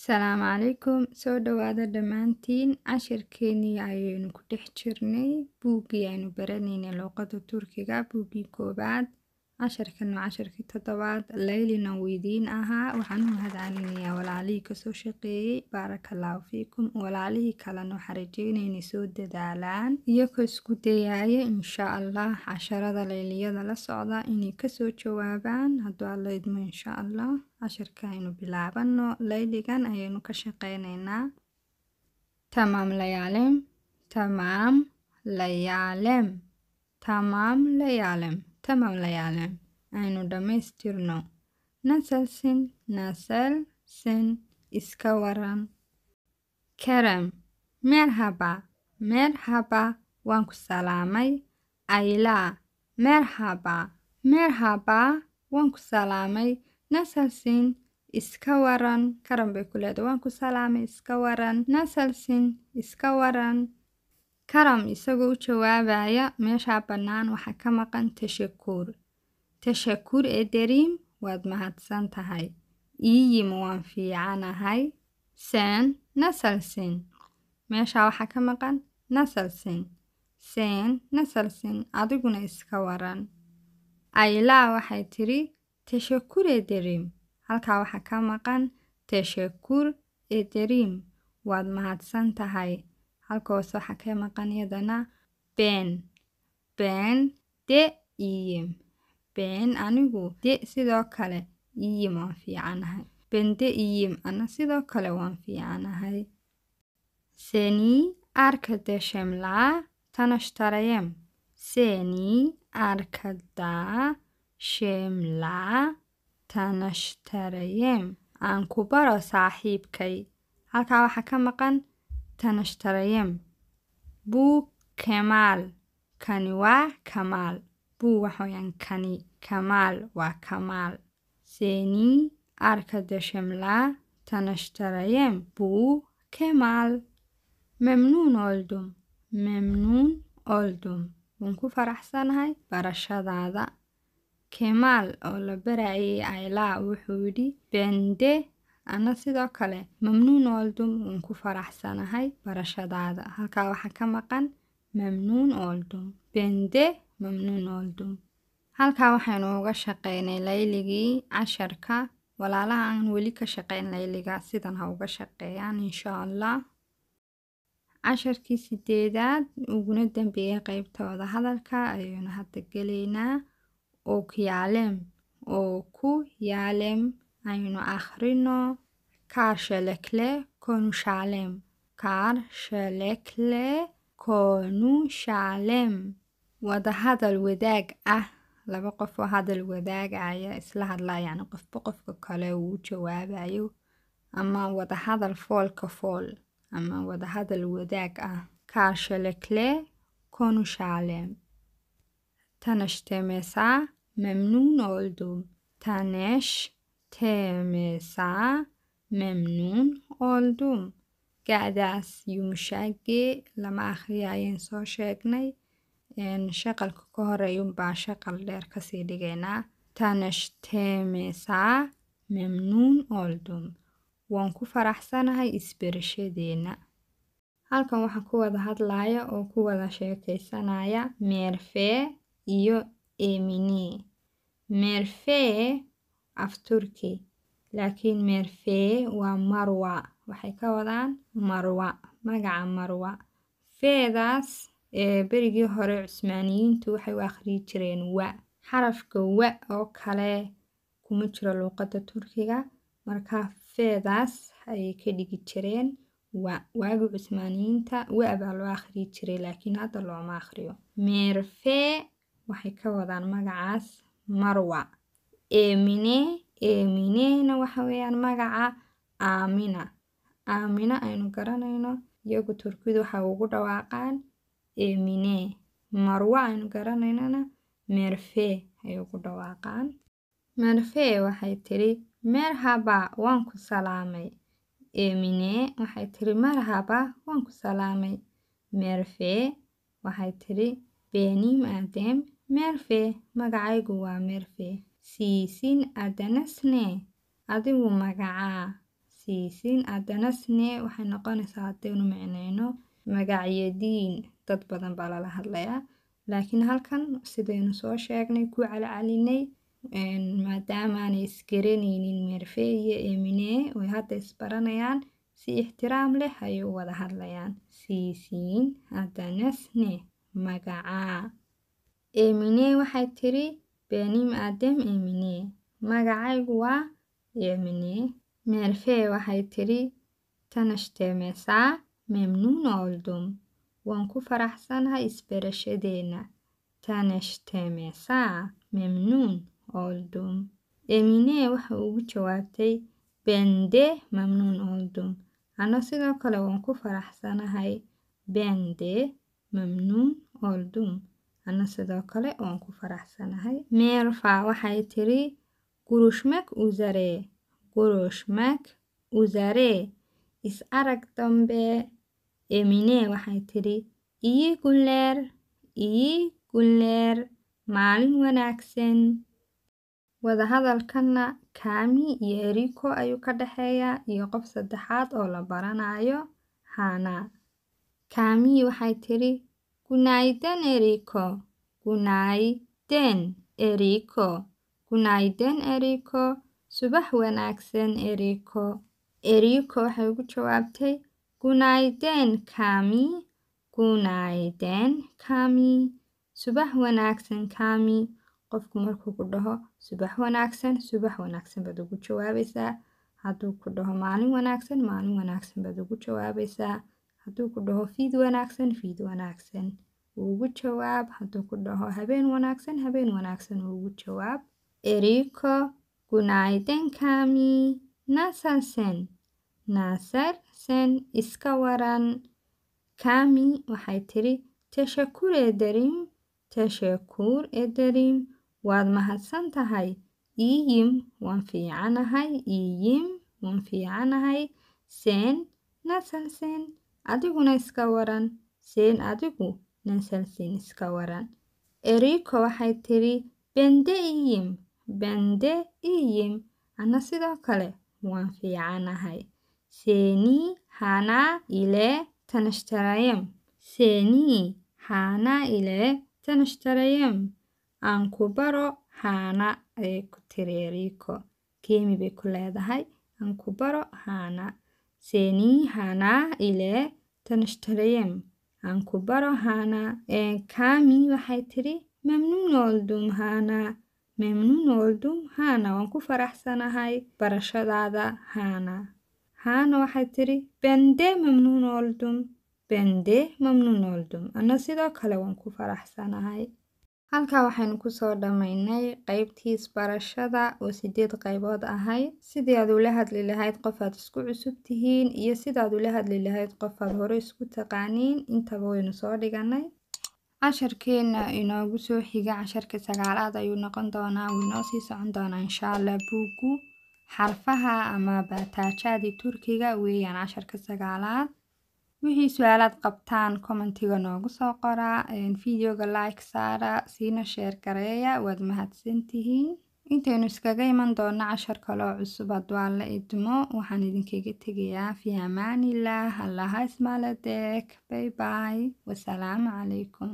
Salaamu calaykum, soo dhawaada dhammaantiin. Cashirkeenii ayaynu ku dhex jirnay buuggii aynu baranaynay luqadda Turkiga, buuggii koowaad. Casharkan waa casharkii toddobaad. Laylina wuu idiin ahaa. Waxaan u mahadcelinayaa walaalihii kasoo shaqeeyey. Baarakallaahu fiikum. Walaalihii kalena waxaan rajeynaya inay soo dadaalaan iyagoo isku dayaaya insha Allah casharada layliyada la socda inay kasoo jawaabaan hadduu alla idmo insha Allah. Casharka aynu bilaabano. Layligan ayaynu ka shaqeynaynaa. Tamam layaalem, tamam layaalem, tamam layaalem, tamam layaalem. Aynu dhammaystirno. Nasılsın, nasılsın, iska waran. Kerem, merhaba, merhaba, waan ku salaamay. Ayla, merhaba, merhaba, waan ku salaamay. Nasılsın, iska waran. Karan bay ku leedahay waan ku salaamay, iska waran. Nasılsın, iska waran. Karam isagoo u jawaabaya meesha bannaan waxaa ka maqan tashakur. Tashakur ederim waad mahadsan tahay. İyiyim waan fiicanahay. Sen nasılsın? Meesha waxaa ka maqan nasılsın. Sen nasılsın? Adiguna iska waran. Ayla waxay tiri tashakur ederim. Halkaa waxaa ka maqan tashakur ederim waad mahadsan tahay. Halkaas waxaa ka maqan iyadana ben. Ben de iyiyim. Ben anigu de sidoo kale iyiyim waan fiicanahay. Ben de iyiyim ana sidoo kale waan fiicanahay. Seni arkadaşımla tanıştırayım. Seni arkadaşımla tanıştırayım. Aan ku baro saaxiibkay. Halkaa waxaa ka maqan tanıştırayım. Bu Kemal. Kani waa Kamal. Bu waxayan kani. Kamal waa Kamal. Seni arkadaşımla tanıştırayım. Bu Kemal. Memnun oldum. Memnun oldum. Waan ku faraxsanahay barashadaada. Kemal oo la barayay Ayla wuxuu yidhi bende ana sidoo kale mamnuun oldum waan ku faraxsanahay barashadaada. Halkaa waxaa ka maqan mamnuun oldum. Bende mamnuun oldum. Halkaa waxaynu uga shaqeynay layligii casharka. Walaalaha aan weli ka shaqeyn layliga sidan ha uga shaqeeyaan insha Allah. Casharkii 8aad uguna dambeeyay qaybtooda hadalka ayaynu hadda gelaynaa. Okuyalem aynu akhrino. Karşılıklı konuşalım. Karşılıklı konuşalım. Wada hadal wadaag ah. Laba qof oo hadal wadaagaya isla hadlaa yani qofba qofka kale uu jawaabayo ama wada hadal foolka fool ama wada hadal wadaag ah. Karşılıklı konuşalım. Tanıştığımıza memnun oldum. Tanıştığımıza memnun oldum. Gacdaas yumshagi lama akhriyayeen soo sheegnay. Shaqalka ka horeeyun baa shaqal dheer kasii dhigaynaa. Tanıştığımıza memnun oldum. Waan ku faraxsanahay isbarashadeena. Halkan waxaa ku wada hadlaya oo ku wada sheekaysanaya Merve iyo Emine. Merve af Turki. Laakiin Merve waa Marwa. Waxay ka wadaan Marwa. Magaca Marwa. Feedaas berigii hore Cusmaaniyiintu waxay u akhriyi jireen wa. Xarafka wa oo kale kuma jiro luqadda Turkiga. Marka feedaas ayay ka dhigi jireen wa. Waagi Cusmaaniyiinta wa baa loo akhriyi jiray laakiin hadda looma akhriyo. Merve waxay ka wadaan magacaas Marwa. Eminena waxa weeyaan magaca Amina. Amina aynu garanayno iyagu Turkidu waxa ugu dhawaaqaan Emine. Marwa aynu garanaynana Merve ay ugu dhawaaqaan. Merve waxay tiri merhaba waan ku salaamay. Emine waxay tiri merhaba waan ku salaamay. Merve waxay tiri benim adım Merve. Magacaygu waa Merve. Siisin adanas ne. Adigu magacaa. siisin haddana sne waxay noqonaysaa haddaynu micnayno magacyadiin dad badan baa lala hadlayaa laakiin halkan sidaynu soo sheegnay ku calcalinay maadaamaanay isgaranaynin meerfee iyo eminee way hadda isbaranayaan si ixtiraam leh ayay u wada hadlayaan siisin haddana sne magacaa eminee waxay tiri benim adem eminee magacaygu waa eminee meerfee waxay tiri tanashtemesa memnuun oldum waan ku faraxsanahay isbarashadeena tanashtemesa memnuun oldum eminee waxa ugu jawaabtay bende memnuun oldum ana sidoo kale waan ku faraxsanahay bende memnuun oldum ana sidoo kale waan ku faraxsanahay meerfa waxay tiri gurushmak uzaree is arag dambe eminee waxay tiri ii gunleer maalin wanaagsan wadahadalkana kaami iyo eriko ayuu ka dhaxeeyaa iyo qof saddexaad oo la baranayo hana kaami waxay tiri gunayden eriko subax wanaagsan eriko waxay ugu jawaabtay gunayden kaami subax wanaagsan kaami qofku markuu ku dhaho subax wanaagsan baad ugu jawaabaysaa hadduu ku dhaho maalin wanaagsan baad ugu jawaabaysaa hadduu ku dhaho fiid wanaagsan ugu jawaab hadduu ku dhaho habeen wanaagsan ugu jawaab eriko gunayden kaami nasarsen iska waran kaami waxay tiri tashakur waad mahadsan tahay iyim waan fiicanahay sen nasalsen adiguna iska waran seen adigu nasalsen iska waran eriko waxay tiri bende iyim ana sidoo kale waan fiicanahay seni hanaa ile tanashtarayem aan ku baro hana ayay ku tiri eriko keemi bay ku leedahay aan ku baro hana seni hanaa ile tanashtarayem aan ku baro hana kaami waxay tiri memnuun oldum hana waan ku faraxsanahay barashadaada hana waxay tiri bende memnuun oldum ana sidoo kale waan ku faraxsanahay halkaa waxaynu kusoo dhammaynay qaybtii isbarashada oo 8 qaybood ahayd sidii aad ula hadli lahayd qof aad isku cusub tihiin iyo sidaad ula hadli lahayd qof aad hore isku taqaaniin intaba waynu soo dhiganay casharkeena inoogu soo xiga casharka 9aad ayuu noqon doonaa wuu inoo sii socon doonaa insha Allah buugu xarfaha ama baataajadii turkiga weeyaan casharka 9aad wixii su'aalaad qabtaan commentiga noogu soo qora videoga like saara siina share gareeya waad mahadsantihiin intaynu iskaga iman doona cashar kale oo cusub hadduu Alle idmo waxaan idinkaga tegayaa fi amaanillaah allaha ismaaladeek bye bye wasalaamu calaykum